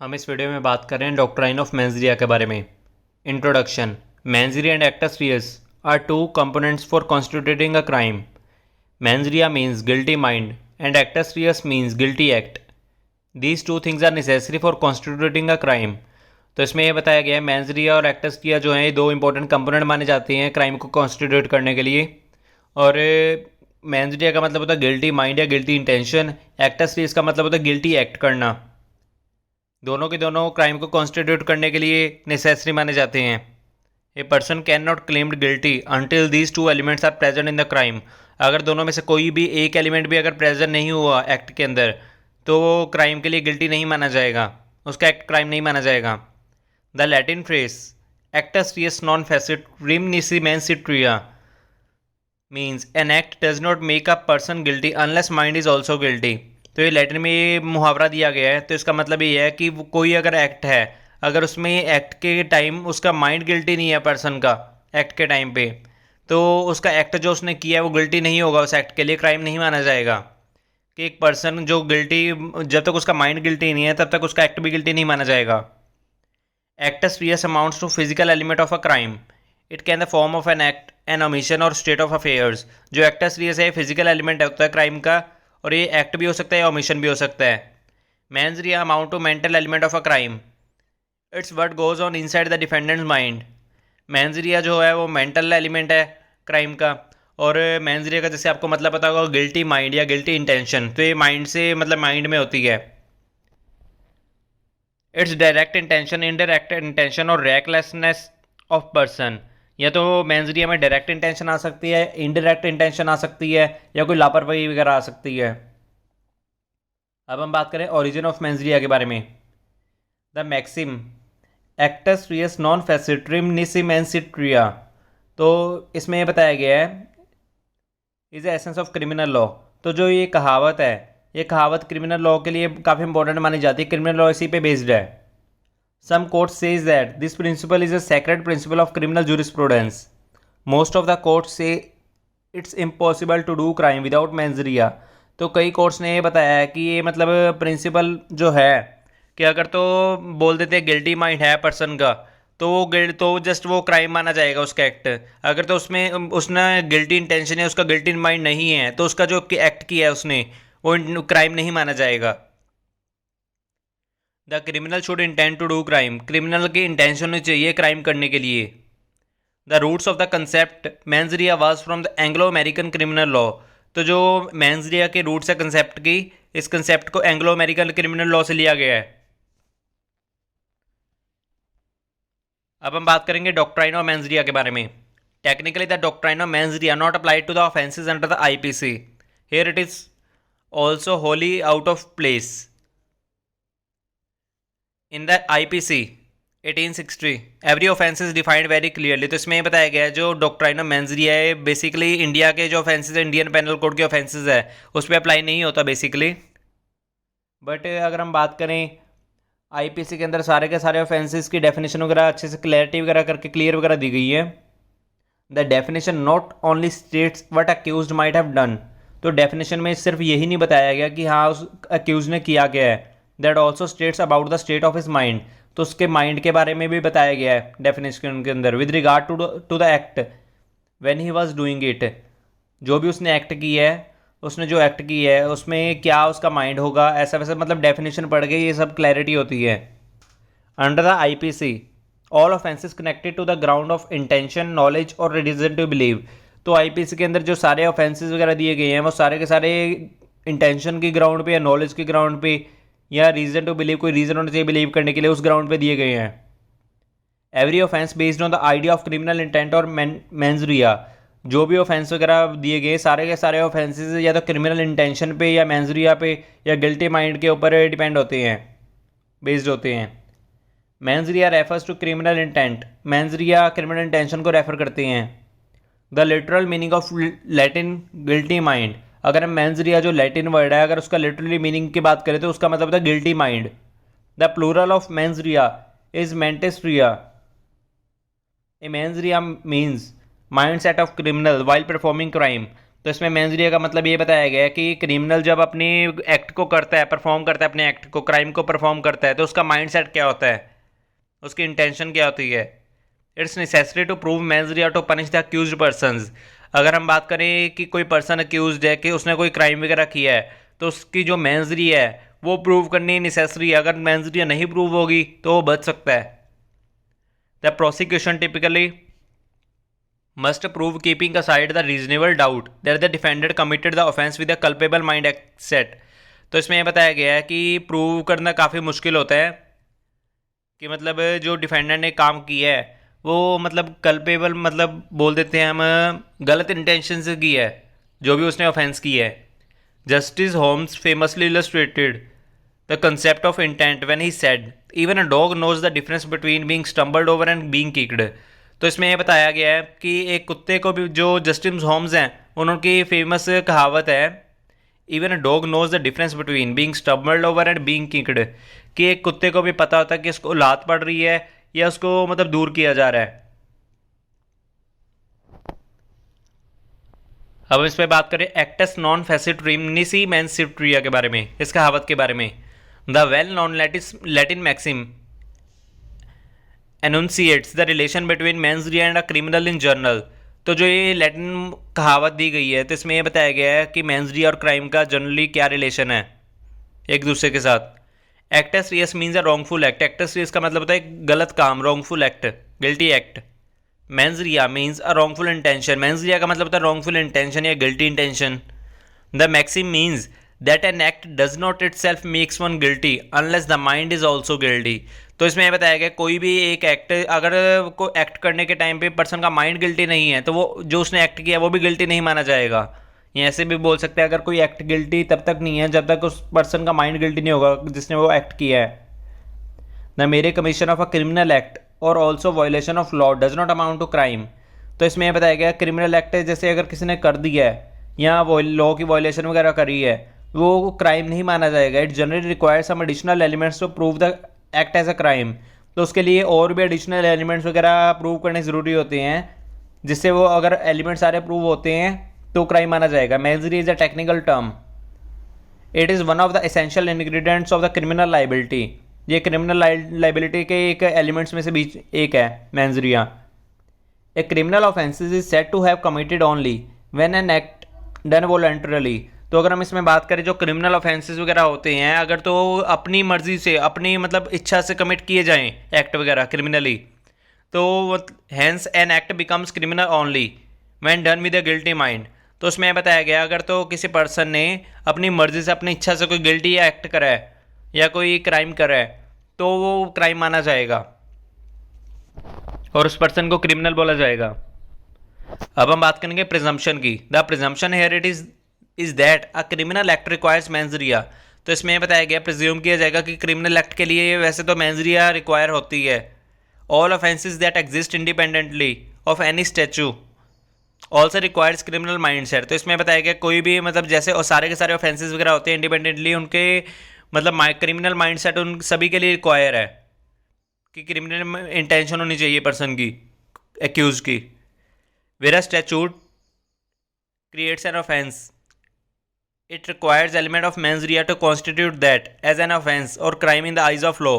हम इस वीडियो में बात कर रहे हैं डॉक्ट्राइन ऑफ मेंस के बारे में। Introduction. Mens and actus reus are two components for constituting a crime. Mens means guilty mind and actus reus means guilty act. These two things are necessary for constituting a crime. तो इसमें यह बताया गया है mains और acts रिया जो हैं दो इंपॉर्टेंट कंपोनेंट माने जाते हैं क्राइम को कॉन्स्टिट्यूट करने के लिए। और मेंस का मतलब होता है गिल्टी माइंड या गिल्टी इंटेंशन। एक्टस रियस का मतलब होता है गिल्टी एक्ट करना। दोनों के दोनों क्राइम को कॉन्स्टिट्यूट करने के लिए नेसेसरी माने जाते हैं। A person can not claimed guilty until these two elements are present in the crime. अगर दोनों में से कोई भी एक एलिमेंट भी अगर प्रेजेंट नहीं हुआ एक्ट के अंदर तो वो क्राइम के लिए गिल्टी नहीं माना जाएगा, उसका एक्ट क्राइम नहीं माना जाएगा। The Latin phrase actus reus non facit reum nisi mens sit rea means an act does not make a person guilty unless mind is also guilty. तो ये लैटिन में ये मुहावरा दिया गया है, तो इसका मतलब ये है कि कोई अगर एक्ट है, अगर उसमें एक्ट के टाइम उसका माइंड गिल्टी नहीं है पर्सन का एक्ट के टाइम पे, तो उसका एक्ट जो उसने किया है वो गिल्टी नहीं होगा, उस एक्ट के लिए क्राइम नहीं माना जाएगा। कि एक पर्सन जो गिल्टी, जब तक उसका माइंड गिल्टी नहीं है तब तक उसका एक्ट भी गिल्टी नहीं माना जाएगा। Actus reus amounts to physical element of a crime. It can the form of an act an omission or state of affairs. जो एक्टस रियस है फिजिकल एलिमेंट होता है क्राइम का, और ये एक्ट भी हो सकता है या ओमिशन भी हो सकता है। Mens rea amount to mental element of a crime. It's what goes on inside the defendant's mind. Mens rea जो है वो मेंटल एलिमेंट है क्राइम का, और मेंस रिया का जैसे आपको मतलब पता होगा गिल्टी माइंड या गिल्टी इंटेंशन, तो ये माइंड से मतलब माइंड में होती है। It's direct intention, indirect intention और रेकलेसनेस ऑफ पर्सन। या तो मेंजरिया में डायरेक्ट इंटेंशन आ सकती है, इनडायरेक्ट इंटेंशन आ सकती है, या कोई लापरवाही वगैरह आ सकती है। अब हम बात करें ओरिजिन ऑफ मेंजरिया के बारे में। The maxim acts reus non फेसिट्रिम निसिमेंसिट्रिया, तो इसमें यह बताया गया है is the essence of criminal law. तो जो ये कहावत है, ये कहावत क्रिमिनल लॉ के लिए काफ़ी इंपॉर्टेंट मानी जाती है, क्रिमिनल लॉ इसी पे बेस्ड है। Some courts says that this principle is a sacred principle of criminal jurisprudence. Most of the courts say it's impossible to do crime without mens rea. तो कई कोर्ट्स ने ये बताया है कि ये मतलब प्रिंसिपल जो है कि अगर तो बोल देते हैं गिल्टी माइंड है पर्सन का, तो वो गिल्ट तो जस्ट वो क्राइम माना जाएगा उसका एक्ट। अगर तो उसमें उसने गिल्टी इंटेंशन है, उसका गिल्टी माइंड नहीं है, तो उसका जो एक्ट किया है उसने वो क्राइम नहीं माना जाएगा। The criminal should intend to do crime. Criminal की इंटेंशन होनी चाहिए क्राइम करने के लिए। The roots of the concept mens rea was from the Anglo American criminal law. तो जो मेंस रिया के रूट्स है कंसेप्ट की, इस कंसेप्ट को एंग्लो अमेरिकन क्रिमिनल लॉ से लिया गया है। अब हम बात करेंगे डॉक्ट्राइन ऑफ मेंस रिया के बारे में। Technically the doctrine of mens rea not applied to the offences under the IPC. Here it is also wholly out of place. In the IPC 1860 every offence is defined very clearly. तो इसमें बताया गया है जो doctrine of mens रिया है basically India के जो offences है, इंडियन पेनल कोड के ऑफेंसेज है, उस पर अप्लाई नहीं होता बेसिकली। बट अगर हम बात करें आईपीसी के अंदर सारे के सारे ऑफेंसेस की डेफिनेशन वगैरह अच्छे से क्लैरिटी वगैरह करके क्लियर वगैरह दी गई है। The definition not only states what accused might have done. तो डेफिनेशन में सिर्फ यही नहीं बताया गया कि हाँ उस अक्यूज ने किया क्या है, that also states about the state of his mind. तो उसके माइंड के बारे में भी बताया गया है डेफिनेशन के अंदर, with regard to the act when he was doing it. जो भी उसने एक्ट किया है, उसने जो एक्ट किया है उसमें क्या उसका माइंड होगा, ऐसा वैसा मतलब डेफिनेशन पढ़ के ये सब क्लैरिटी होती है। Under the IPC all offences connected to the ground of intention knowledge और रीजन टू बिलीव। तो आईपीसी के अंदर जो सारे ऑफेंसेस वगैरह दिए गए हैं वो सारे के सारे इंटेंशन की ग्राउंड पे या नॉलेज की ग्राउंड पे या रीजन टू बिलीव, कोई रीजन होना चाहिए बिलीव करने के लिए, उस ग्राउंड पे दिए गए हैं। Every offence based on the idea of criminal intent और मेंस रिया। जो भी ऑफेंस वगैरह दिए गए सारे के सारे ऑफेंसेस या तो क्रिमिनल इंटेंशन पे या मेंस रिया पे या गिल्टी माइंड के ऊपर डिपेंड होते हैं, बेस्ड होते हैं। Mens rea refers to criminal intent. Mens rea criminal intention को रेफर करते हैं। The literal meaning of Latin guilty mind. अगर हम मेंस रिया जो लैटिन वर्ड है, अगर उसका लिटरली मीनिंग की बात करें तो उसका मतलब है guilty mind. The plural of mens rea is mentes rea. A mens rea means mind set of criminal while performing crime. तो इसमें मेंस rea का मतलब ये बताया गया है कि क्रिमिनल जब अपनी एक्ट को करता है, परफॉर्म करता है, अपने एक्ट को, क्राइम को परफॉर्म करता है, तो उसका माइंड सेट क्या होता है, उसकी इंटेंशन क्या होती है। It's necessary to prove mens rea to punish the accused persons. अगर हम बात करें कि कोई पर्सन अक्यूज्ड है कि उसने कोई क्राइम वगैरह किया है, तो उसकी जो मेंस rea है वो प्रूव करनी नेसेसरी है। अगर मेंस rea नहीं प्रूव होगी तो वो बच सकता है। The prosecution typically must prove keeping aside the reasonable doubt that the defendant committed the offense with a culpable mind set। तो इसमें यह बताया गया है कि प्रूव करना काफ़ी मुश्किल होता है कि मतलब जो डिफेंडेंट ने काम किया है वो मतलब कल्पेबल, मतलब बोल देते हैं हम गलत इंटेंशन से की है जो भी उसने ऑफेंस की है। Justice Holmes famously illustrated the concept of intent when he said even a dog knows the difference between being stumbled over and being kicked. तो इसमें यह बताया गया है कि एक कुत्ते को भी, जो जस्टिस होम्स हैं उनकी फेमस कहावत है even a dog knows the difference between being stumbled over and being kicked, कि एक कुत्ते को भी पता होता है कि उसको लात पड़ रही है या उसको मतलब दूर किया जा रहा है। अब इस पर बात करें एक्टस नॉन फैसिट्रीमनिसी मैंसिट्रिया के बारे में, इस कहावत के बारे में। The well known Latin maxim enunciates the relation between mens rea and a criminal in general. तो जो ये लैटिन कहावत दी गई है तो इसमें यह बताया गया है कि मेंस rea और क्राइम का जनरली क्या रिलेशन है एक दूसरे के साथ। Actus reus means a wrongful act. Actus reus का मतलब होता है गलत काम, wrongful act, guilty act. Mens rea means a wrongful intention. Mens rea का मतलब होता है रॉन्गफुल इंटेंशन या guilty intention. The maxim means that an act does not itself makes one guilty unless the mind is also guilty. तो इसमें यह बताया गया कोई भी एक एक्ट, अगर को एक्ट करने के टाइम पे पर्सन का माइंड गिल्टी नहीं है तो वो जो उसने एक्ट किया वो भी गिल्टी नहीं माना जाएगा। या ऐसे भी बोल सकते हैं अगर कोई एक्ट गिल्टी तब तक नहीं है जब तक उस पर्सन का माइंड गिल्टी नहीं होगा जिसने वो एक्ट किया है। The mere commission of a criminal act और also violation of law does not amount to crime. तो इसमें यह बताया गया क्रिमिनल एक्ट जैसे अगर किसी ने कर दिया है या वो लॉ की वायलेशन वगैरह करी है वो क्राइम नहीं माना जाएगा। It generally require some additional elements to prove the act as a crime. तो उसके लिए और भी एडिशनल एलिमेंट्स वगैरह प्रूव करने ज़रूरी होते हैं जिससे वो अगर एलिमेंट सारे प्रूव होते हैं तो क्राइम माना जाएगा। Mens rea is a technical term. It is one of the essential ingredients of the criminal liability. ये क्रिमिनल लाइबिलिटी के एक एलिमेंट्स में से बीच एक है mens rea। A criminal offences is said to have committed only when an act done voluntarily. तो अगर हम इसमें बात करें जो क्रिमिनल ऑफेंसेस वगैरह होते हैं अगर तो अपनी मर्जी से, अपनी मतलब इच्छा से कमिट किए जाएं एक्ट वगैरह क्रिमिनली, तो hence an act becomes criminal only when done with a guilty mind. तो उसमें बताया गया अगर तो किसी पर्सन ने अपनी मर्जी से, अपनी इच्छा से कोई गिल्टी एक्ट करा है या कोई क्राइम करा है तो वो क्राइम माना जाएगा और उस पर्सन को क्रिमिनल बोला जाएगा। अब हम बात करेंगे प्रिजम्पशन की। The presumption here it is that a criminal act requires mens rea। तो इसमें बताया गया प्रिज्यूम किया जाएगा कि क्रिमिनल एक्ट के लिए वैसे तो मेंस rea रिक्वायर होती है। All offences that exist independently of any statue also requires criminal mind set. तो इसमें बताया गया कोई भी मतलब जैसे और सारे के सारे ऑफेंसेस वगैरह होते हैं इंडिपेंडेंटली, उनके मतलब क्रिमिनल माइंड सेट उन सभी के लिए रिक्वायर है कि क्रिमिनल इंटेंशन होनी चाहिए पर्सन की, एक्यूज की। Where a statute creates an offence it requires element of mens rea to constitute that as an offence or crime in the eyes of law.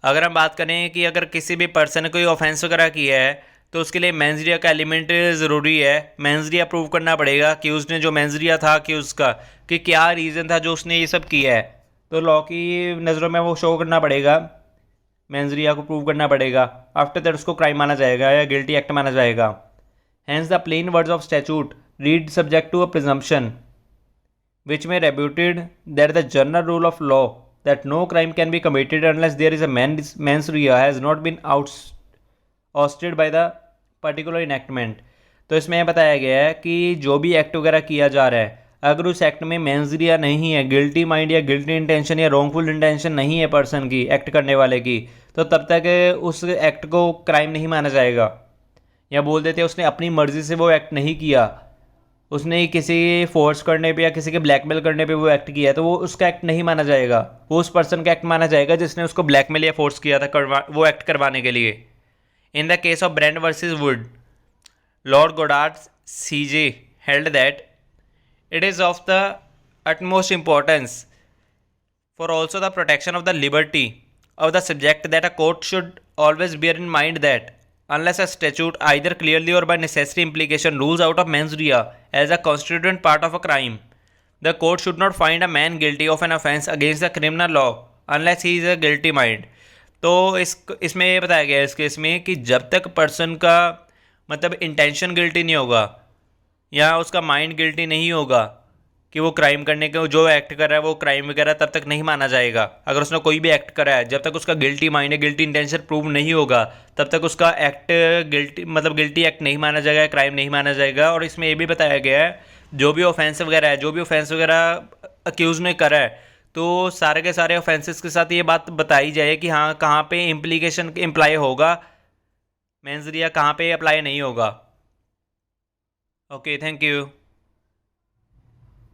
अगर हम बात करें कि अगर किसी भी पर्सन ने कोई ऑफेंस वगैरह किया है तो उसके लिए मेंस rea का एलिमेंट ज़रूरी है। मेंस rea प्रूव करना पड़ेगा कि उसने जो मेंस rea था कि उसका कि क्या रीज़न था जो उसने ये सब किया है, तो लॉ की नज़रों में वो शो करना पड़ेगा, मेंस rea को प्रूव करना पड़ेगा। आफ्टर दैट उसको क्राइम माना जाएगा या गिल्टी एक्ट माना जाएगा। Hence the plain words of statute read subject to a presumption which may reputed that the general rule of law that no crime can be committed unless there is a mens rea has not been ousted by the particular enactment। तो इसमें यह बताया गया है कि जो भी act वगैरह किया जा रहा है अगर उस एक्ट में मेंस rea नहीं है, गिल्टी माइंड या गिल्टी इंटेंशन या रॉन्गफुल इंटेंशन नहीं है पर्सन की, एक्ट करने वाले की, तो तब तक उस एक्ट को क्राइम नहीं माना जाएगा। या बोल देते उसने अपनी मर्जी से वो एक्ट नहीं किया, उसने किसी फोर्स करने पे या किसी के ब्लैकमेल करने पे वो एक्ट किया है तो वो उसका एक्ट नहीं माना जाएगा, वो उस पर्सन का एक्ट माना जाएगा जिसने उसको ब्लैकमेल या फोर्स किया था वो एक्ट करवाने के लिए। In the case of Brend versus Wood Lord Goddard CJ held that It is of the utmost importance for also the protection of the liberty of the subject that a court should always bear in mind that unless a statute either clearly or by necessary implication rules out of mens rea as a constituent part of a crime, the court should not find a man guilty of an offence against the criminal law unless he is a guilty mind. तो इसमें ये बताया गया है इस case में कि जब तक पर्सन का मतलब इंटेंशन गिल्टी नहीं होगा या उसका माइंड गिल्टी नहीं होगा कि वो क्राइम करने के जो एक्ट कर रहा है वो क्राइम वगैरह तब तक नहीं माना जाएगा. अगर उसने कोई भी एक्ट करा है, जब तक उसका गिल्टी माइंड है, गिल्टी इंटेंशन प्रूव नहीं होगा, तब तक उसका एक्ट गिल्टी मतलब गिल्टी एक्ट नहीं माना जाएगा, क्राइम नहीं माना जाएगा. और इसमें ये भी बताया गया है जो भी ऑफेंस वगैरह है, जो भी ऑफेंस वगैरह अक्यूज ने करा है, तो सारे के सारे ऑफेंसेस के साथ ये बात बताई जाए कि हाँ कहाँ पे इम्प्लीकेशन इम्प्लाई होगा मेंस रिया, कहाँ पे अप्लाई नहीं होगा. Okay, thank you.